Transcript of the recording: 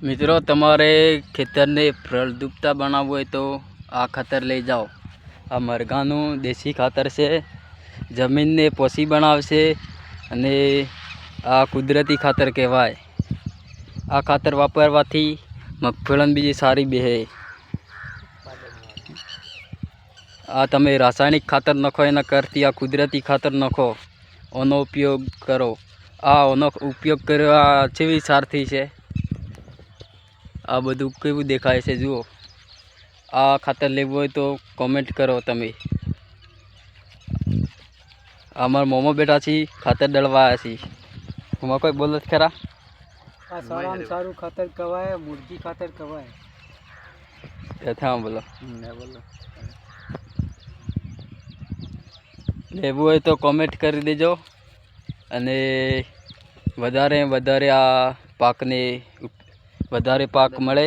मित्रों तमारे खेतर ने फलद्रुपता बनावવું હોય तो आ खातर लई जाओ। आ मरघाનું देशी खातर से जमीन ने पोषी बनावशे अने आ कुदरती खातर कहेवाय। आ खातर वापरवाथी मगफळीने बीजी सारी बेहे। आ तमे रासायनिक खातर नाखो एना करती आ कुदरती खातर नाखो, ओनो उपयोग करो। आ ओनो उपयोग करवा केवी सारथी छे। आ बधुं केवुं देखाय छे जुओ। आ खातर लेवुं होय तो कमेंट करो तमे। अमर मोमो बेटा छी खातर दळवा आया छी। हुंमा कोई बोलत खरा? आ साराम सारू खातर कवाय, मुर्गी खातर कवाय। यथा बोलो ने बोलो लेवुं होय तो कमेंट करी देजो अने वधारे वधारे आ पाकने वधारे पाक मळे।